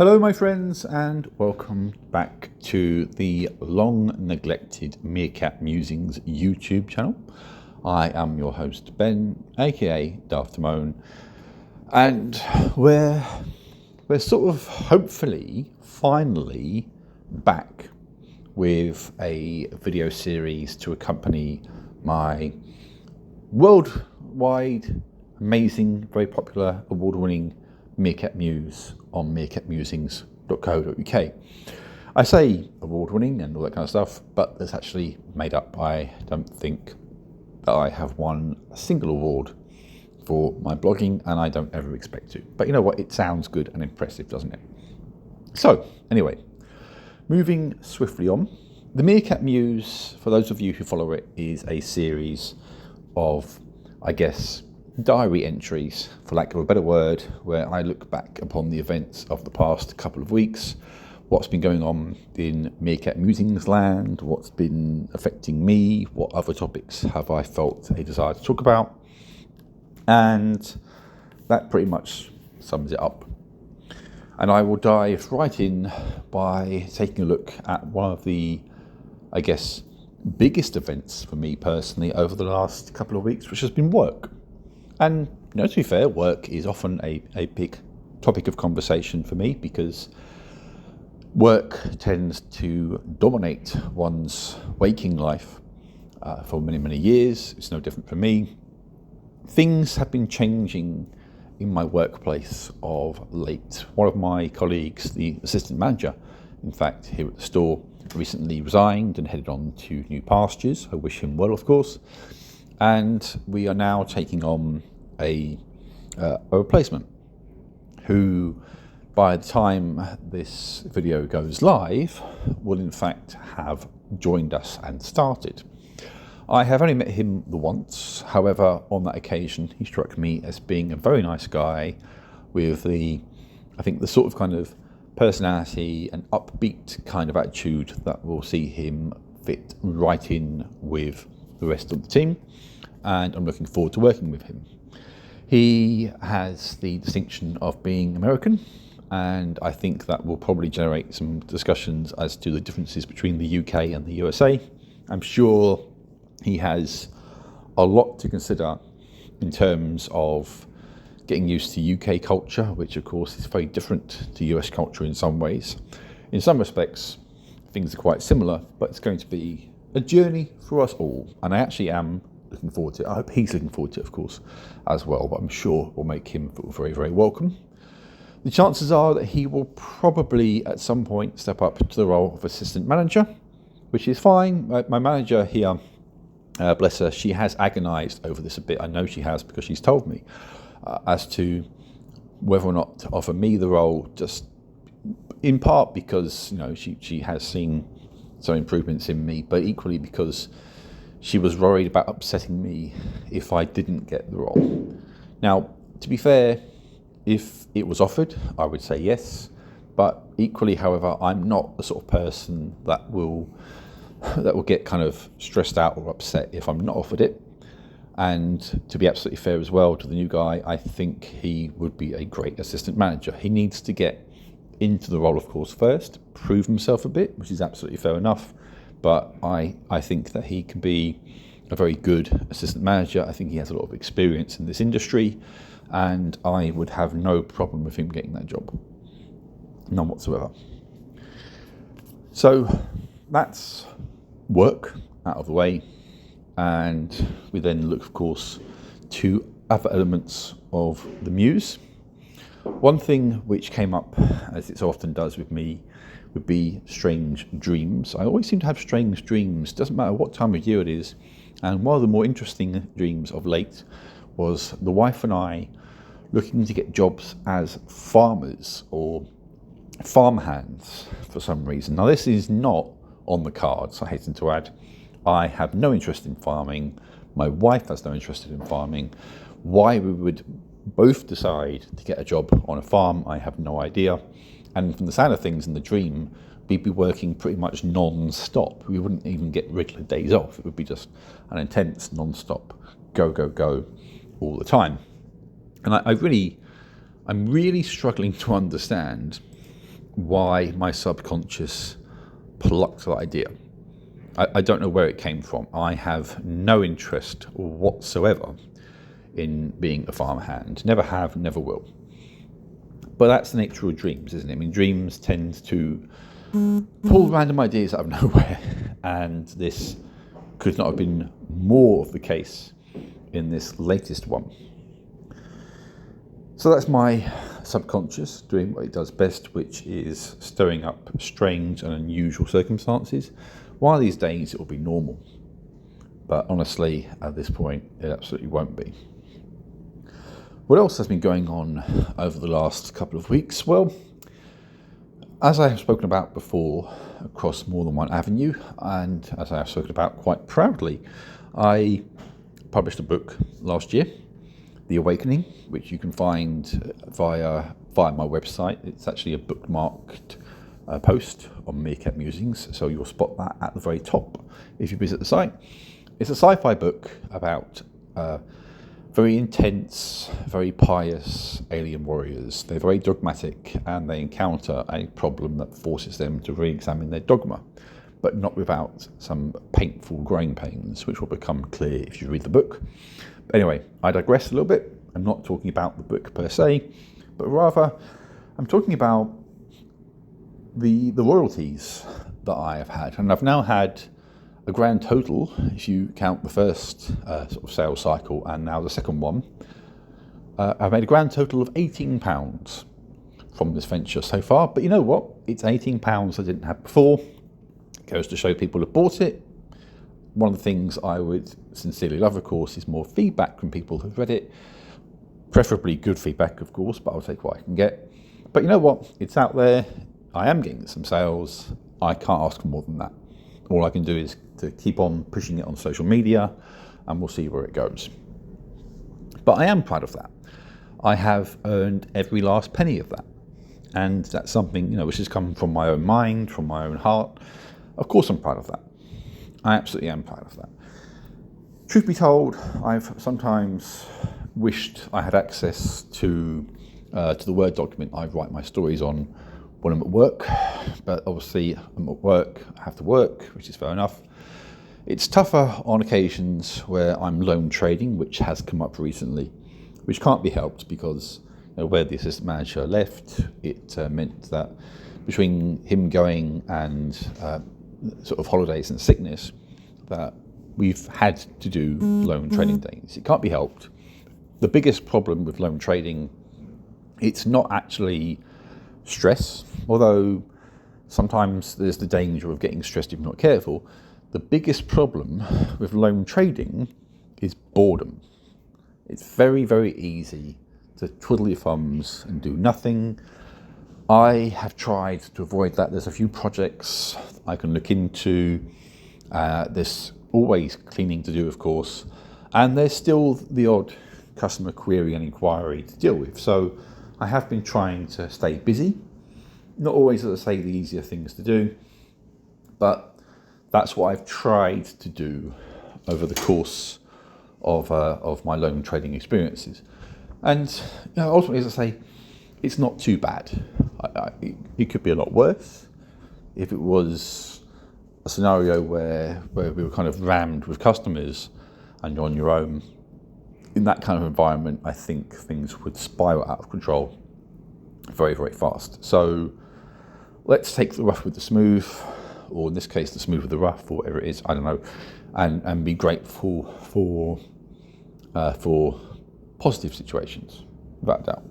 Hello my friends, and welcome back to the long neglected Meerkat Musings YouTube channel. I am your host Ben, aka Daft Timon, and we're sort of hopefully finally back with a video series to accompany my worldwide amazing, very popular, award-winning Meerkat Muse on meerkatmusings.co.uk. I say award-winning and all that kind of stuff, but it's actually made up. I don't think that I have won a single award for my blogging, and I don't ever expect to. But you know what? It sounds good and impressive, doesn't it? So, anyway, moving swiftly on. The Meerkat Muse, for those of you who follow it, is a series of, I guess, diary entries, for lack of a better word, where I look back upon the events of the past couple of weeks, what's been going on in Meerkat Musings land, what's been affecting me, what other topics have I felt a desire to talk about, and that pretty much sums it up. And I will dive right in by taking a look at one of the, I guess, biggest events for me personally over the last couple of weeks, which has been work. And to be fair, work is often a big topic of conversation for me because work tends to dominate one's waking life for many, many years. It's no different for me. Things have been changing in my workplace of late. One of my colleagues, the assistant manager, in fact, here at the store, recently resigned and headed on to new pastures. I wish him well, of course. And we are now taking on a replacement who, by the time this video goes live, will in fact have joined us and started. I have only met him the once. However, on that occasion, he struck me as being a very nice guy with the sort of kind of personality and upbeat kind of attitude that will see him fit right in with the rest of the team. And I'm looking forward to working with him. He has the distinction of being American, and I think that will probably generate some discussions as to the differences between the UK and the USA. I'm sure he has a lot to consider in terms of getting used to UK culture, which of course is very different to US culture in some ways. In some respects, things are quite similar, but it's going to be a journey for us all, and I actually am looking forward to it. I hope he's looking forward to it, of course, as well, but I'm sure we'll make him feel very, very welcome. The chances are that he will probably at some point step up to the role of assistant manager, which is fine. My manager here, bless her, she has agonised over this a bit. I know she has because she's told me as to whether or not to offer me the role, just in part because she has seen some improvements in me, but equally because she was worried about upsetting me if I didn't get the role. Now, to be fair, if it was offered, I would say yes. But equally, however, I'm not the sort of person that will get kind of stressed out or upset if I'm not offered it. And to be absolutely fair as well to the new guy, I think he would be a great assistant manager. He needs to get into the role, of course, first, prove himself a bit, which is absolutely fair enough. But I think that he can be a very good assistant manager. I think he has a lot of experience in this industry, and I would have no problem with him getting that job. None whatsoever. So that's work out of the way, and we then look, of course, to other elements of the Muse. One thing which came up, as it so often does with me, would be strange dreams. I always seem to have strange dreams, doesn't matter what time of year it is. And one of the more interesting dreams of late was the wife and I looking to get jobs as farmers or farmhands for some reason. Now, this is not on the cards, I hasten to add. I have no interest in farming. My wife has no interest in farming. Why we would both decide to get a job on a farm, I have no idea. And from the sound of things in the dream, we'd be working pretty much non-stop. We wouldn't even get regular days off. It would be just an intense non-stop go all the time. And I'm really struggling to understand why my subconscious plucked that idea. I don't know where it came from. I have no interest whatsoever in being a farmhand. Never have, never will. But that's the nature of dreams, isn't it? I mean, dreams tend to pull random ideas out of nowhere, and this could not have been more of the case in this latest one. So that's my subconscious doing what it does best, which is stirring up strange and unusual circumstances. One of these days it will be normal, but honestly, at this point, it absolutely won't be. What else has been going on over the last couple of weeks? Well, as I have spoken about before across more than one avenue, and as I have spoken about quite proudly, I published a book last year, The Awakening, which you can find via my website. It's actually a bookmarked post on Meerkat Musings, so you'll spot that at the very top if you visit the site. It's a sci-fi book about very intense, very pious alien warriors. They're very dogmatic, and they encounter a problem that forces them to re-examine their dogma, but not without some painful growing pains, which will become clear if you read the book. But anyway, I digress a little bit. I'm not talking about the book per se, but rather I'm talking about the royalties that I have had. And I've now had a grand total, if you count the first sort of sales cycle and now the second one, I've made a grand total of £18 from this venture so far. But you know what? It's £18 I didn't have before. It goes to show people have bought it. One of the things I would sincerely love, of course, is more feedback from people who've read it. Preferably good feedback, of course, but I'll take what I can get. But you know what? It's out there. I am getting some sales. I can't ask for more than that. All I can do is to keep on pushing it on social media, and we'll see where it goes. But I am proud of that. I have earned every last penny of that. And that's something, which has come from my own mind, from my own heart. Of course I'm proud of that. I absolutely am proud of that. Truth be told, I've sometimes wished I had access to the Word document I write my stories on when I'm at work, but obviously I'm at work, I have to work, which is fair enough. It's tougher on occasions where I'm lone trading, which has come up recently, which can't be helped because where the assistant manager left, it meant that between him going and sort of holidays and sickness, that we've had to do lone trading days. It can't be helped. The biggest problem with lone trading, it's not actually stress, although sometimes there's the danger of getting stressed if you're not careful. The biggest problem with lone trading is boredom. It's very, very easy to twiddle your thumbs and do nothing. I have tried to avoid that. There's a few projects I can look into. There's always cleaning to do, of course, and there's still the odd customer query and inquiry to deal with. So I have been trying to stay busy. Not always, as I say, the easier things to do, but that's what I've tried to do over the course of my lone trading experiences. And ultimately, as I say, it's not too bad. It could be a lot worse. If it was a scenario where we were kind of rammed with customers and you're on your own, in that kind of environment, I think things would spiral out of control very, very fast. So let's take the rough with the smooth, or in this case, the smooth with the rough, or whatever it is, I don't know, and be grateful for positive situations, without a doubt.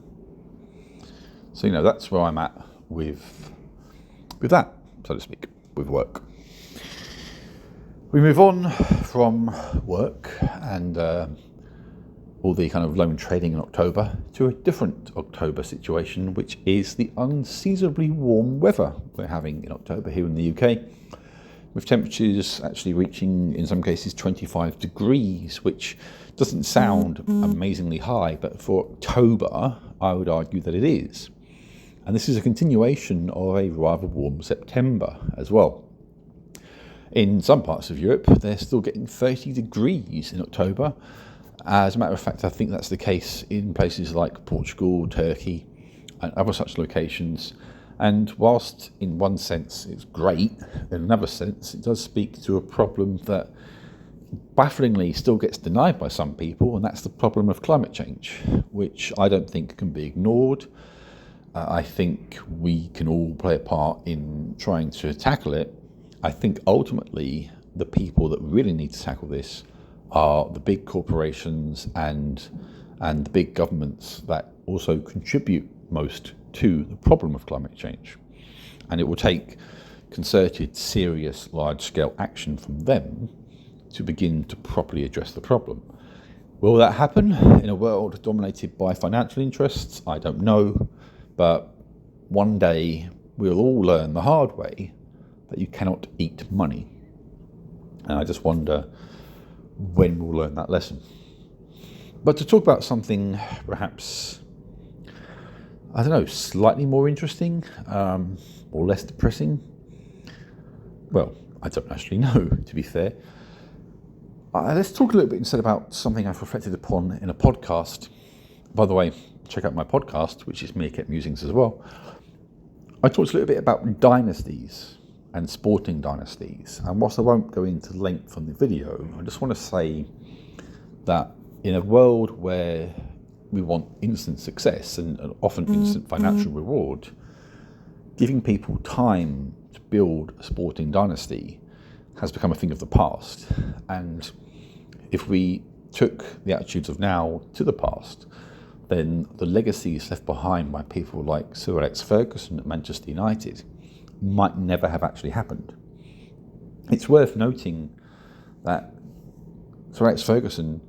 So, that's where I'm at with that, so to speak, with work. We move on from work and all the kind of lone trading in October to a different October situation, which is the unseasonably warm weather we're having in October here in the UK, with temperatures actually reaching, in some cases, 25 degrees, which doesn't sound amazingly high, but for October, I would argue that it is. And this is a continuation of a rather warm September as well. In some parts of Europe, they're still getting 30 degrees in October. As a matter of fact, I think that's the case in places like Portugal, Turkey, and other such locations. And whilst in one sense it's great, in another sense it does speak to a problem that bafflingly still gets denied by some people, and that's the problem of climate change, which I don't think can be ignored. I think we can all play a part in trying to tackle it. I think ultimately the people that really need to tackle this are the big corporations and the big governments that also contribute most to the problem of climate change. And it will take concerted, serious, large-scale action from them to begin to properly address the problem. Will that happen in a world dominated by financial interests? I don't know, but one day we'll all learn the hard way that you cannot eat money. And I just wonder when we'll learn that lesson. But to talk about something perhaps, I don't know, slightly more interesting or less depressing, well, I don't actually know, to be fair. Let's talk a little bit instead about something I've reflected upon in a podcast. By the way, check out my podcast, which is Meerkat Musings as well. I talked a little bit about dynasties and sporting dynasties. And whilst I won't go into length on the video, I just want to say that in a world where we want instant success and often instant financial reward, giving people time to build a sporting dynasty has become a thing of the past. And if we took the attitudes of now to the past, then the legacies left behind by people like Sir Alex Ferguson at Manchester United might never have actually happened. It's worth noting that Sir Alex Ferguson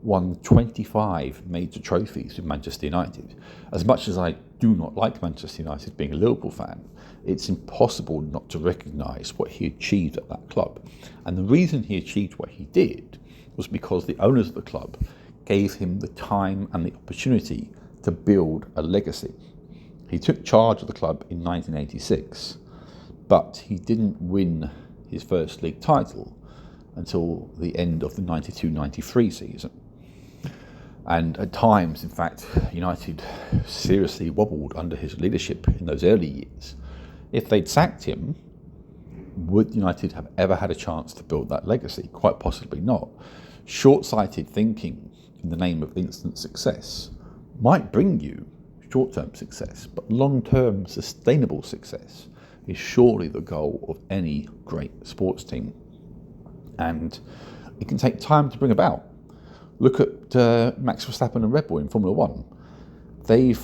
won 25 major trophies with Manchester United. As much as I do not like Manchester United, being a Liverpool fan, it's impossible not to recognise what he achieved at that club. And the reason he achieved what he did was because the owners of the club gave him the time and the opportunity to build a legacy. He took charge of the club in 1986, but he didn't win his first league title until the end of the 92-93 season. And at times, in fact, United seriously wobbled under his leadership in those early years. If they'd sacked him, would United have ever had a chance to build that legacy? Quite possibly not. Short-sighted thinking in the name of instant success might bring you short-term success, but long-term sustainable success is surely the goal of any great sports team. And it can take time to bring about. Look at Max Verstappen and Red Bull in Formula One. They've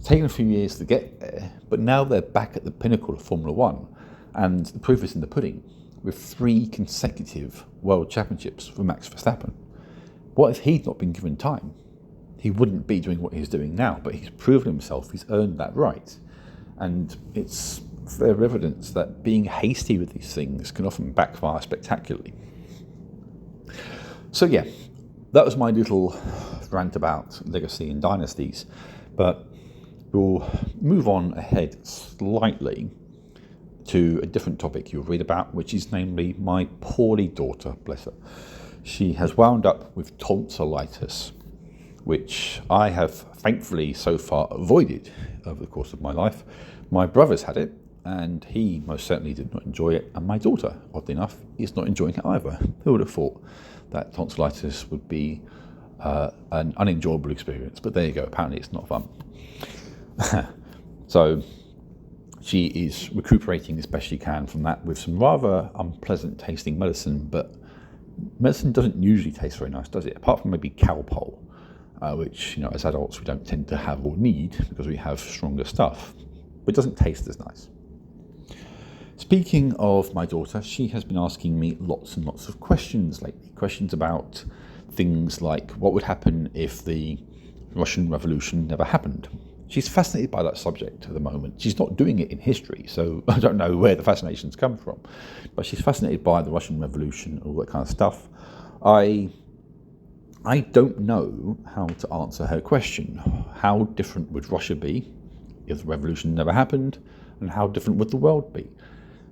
taken a few years to get there, but now they're back at the pinnacle of Formula One. And the proof is in the pudding, with 3 consecutive world championships for Max Verstappen. What if he'd not been given time? He wouldn't be doing what he's doing now, but he's proven himself, he's earned that right. And it's fair evidence that being hasty with these things can often backfire spectacularly. So yeah, that was my little rant about legacy and dynasties, but we'll move on ahead slightly to a different topic you'll read about, which is namely my poorly daughter, bless her. She has wound up with tonsillitis, which I have thankfully so far avoided over the course of my life. My brother's had it, and he most certainly did not enjoy it, and my daughter, oddly enough, is not enjoying it either. Who would have thought that tonsillitis would be an unenjoyable experience? But there you go, apparently it's not fun. So she is recuperating as best she can from that with some rather unpleasant tasting medicine, but medicine doesn't usually taste very nice, does it? Apart from maybe Calpol, which, you know, as adults we don't tend to have or need because we have stronger stuff, but it doesn't taste as nice. Speaking of my daughter, she has been asking me lots and lots of questions lately. Questions about things like what would happen if the Russian Revolution never happened. She's fascinated by that subject at the moment. She's not doing it in history, so I don't know where the fascinations come from. But she's fascinated by the Russian Revolution and all that kind of stuff. I don't know how to answer her question. How different would Russia be if the revolution never happened? And how different would the world be?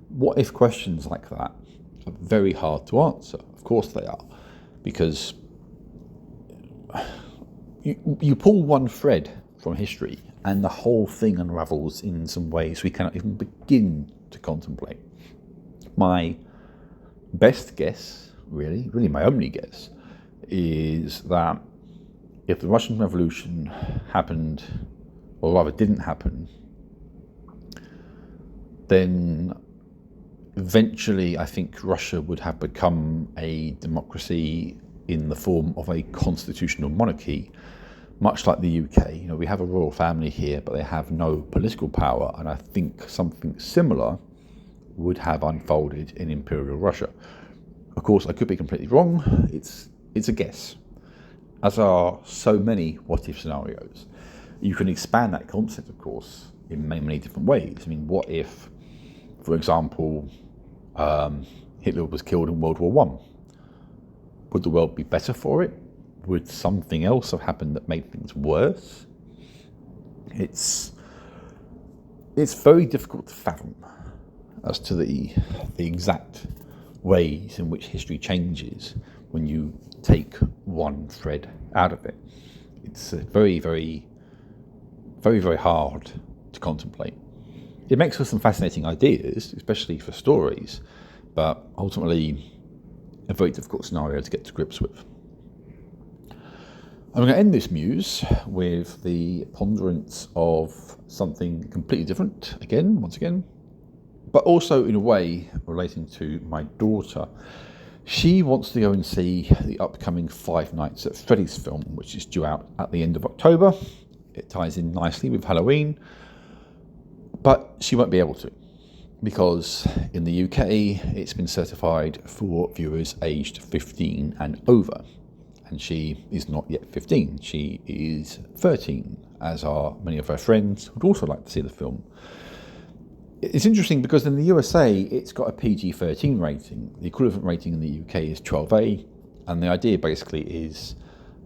What if questions like that are very hard to answer? Of course they are, because you pull one thread from history and the whole thing unravels in some ways we cannot even begin to contemplate. My best guess, really my only guess, is that if the Russian Revolution happened, or rather didn't happen, then eventually I think Russia would have become a democracy in the form of a constitutional monarchy, much like the UK. You know, we have a royal family here, but they have no political power, and I think something similar would have unfolded in Imperial Russia. Of course, I could be completely wrong. It's a guess, as are so many what-if scenarios. You can expand that concept, of course, in many different ways. I mean, what if, for example, Hitler was killed in World War I? Would the world be better for it? Would something else have happened that made things worse? It's very difficult to fathom as to the exact ways in which history changes when you take one thread out of it. It's very hard to contemplate. It makes for some fascinating ideas, especially for stories, but ultimately a very difficult scenario to get to grips with. I'm going to end this muse with the ponderance of something completely different, once again, but also in a way relating to my daughter. She wants to go and see the upcoming Five Nights at Freddy's film, which is due out at the end of October. It ties in nicely with Halloween, but she won't be able to, because in the UK it's been certified for viewers aged 15 and over, and she is not yet 15, she is 13, as are many of her friends who would also like to see the film. It's interesting because in the USA it's got a PG-13 rating. The equivalent rating in the UK is 12A, and the idea basically is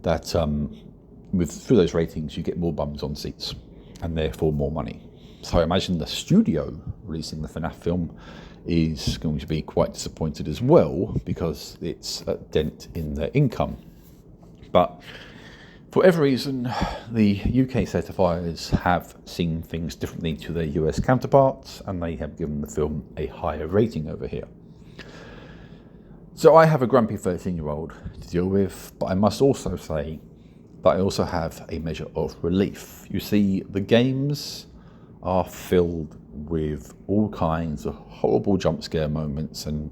that through those ratings you get more bums on seats and therefore more money. So I imagine the studio releasing the FNAF film is going to be quite disappointed as well, because it's a dent in their income. But for whatever reason, the UK certifiers have seen things differently to their US counterparts, and they have given the film a higher rating over here. So I have a grumpy 13-year-old to deal with, but I must also say that I also have a measure of relief. You see, the games are filled with all kinds of horrible jump scare moments and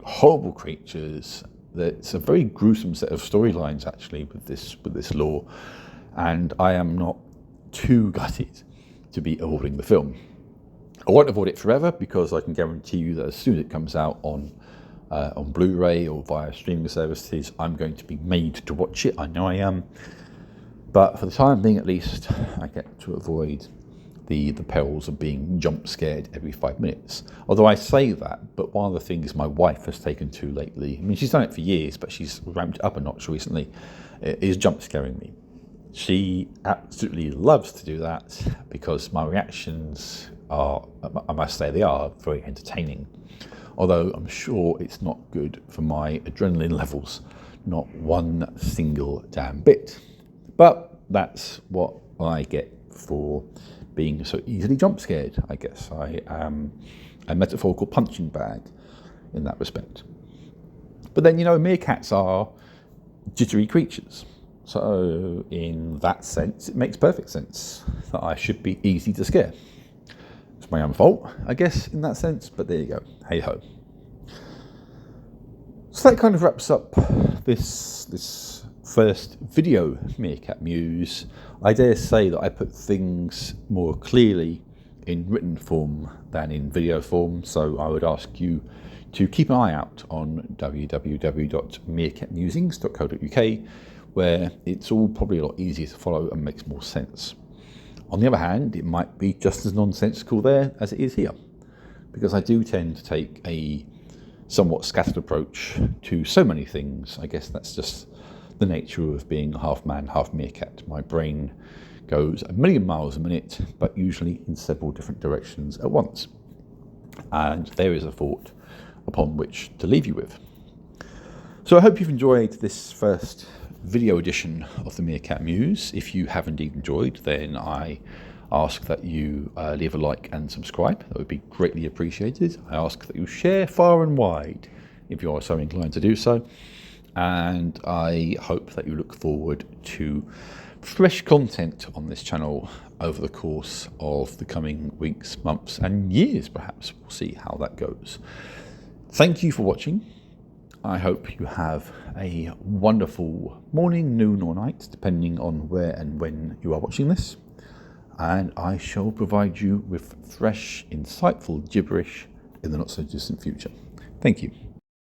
horrible creatures. It's a very gruesome set of storylines actually with this lore, and I am not too gutted to be avoiding the film. I won't avoid it forever, because I can guarantee you that as soon as it comes out on Blu-ray or via streaming services, I'm going to be made to watch it. I know I am, but for the time being at least, I get to avoid the perils of being jump scared every 5 minutes. Although I say that, but one of the things my wife has taken to lately, I mean, she's done it for years, but she's ramped it up a notch recently, is jump scaring me. She absolutely loves to do that, because my reactions are, I must say, they are very entertaining. Although I'm sure it's not good for my adrenaline levels, not one single damn bit. But that's what I get for being so easily jump scared, I guess. I am a metaphorical punching bag in that respect. But then, meerkats are jittery creatures. So in that sense, it makes perfect sense that I should be easy to scare. It's my own fault, I guess, in that sense, but there you go. Hey ho. So that kind of wraps up this first video Meerkat Muse. I dare say that I put things more clearly in written form than in video form, so I would ask you to keep an eye out on www.meerkatmusings.co.uk, where it's all probably a lot easier to follow and makes more sense. On the other hand, it might be just as nonsensical there as it is here, because I do tend to take a somewhat scattered approach to so many things. I guess that's just the nature of being half man, half meerkat. My brain goes a million miles a minute, but usually in several different directions at once. And there is a thought upon which to leave you with. So I hope you've enjoyed this first video edition of the Meerkat Muse. If you have indeed enjoyed, then I ask that you leave a like and subscribe. That would be greatly appreciated. I ask that you share far and wide if you are so inclined to do so. And I hope that you look forward to fresh content on this channel over the course of the coming weeks, months and years perhaps. We'll see how that goes. Thank you for watching. I hope you have a wonderful morning, noon or night, depending on where and when you are watching this. And I shall provide you with fresh, insightful gibberish in the not so distant future. Thank you.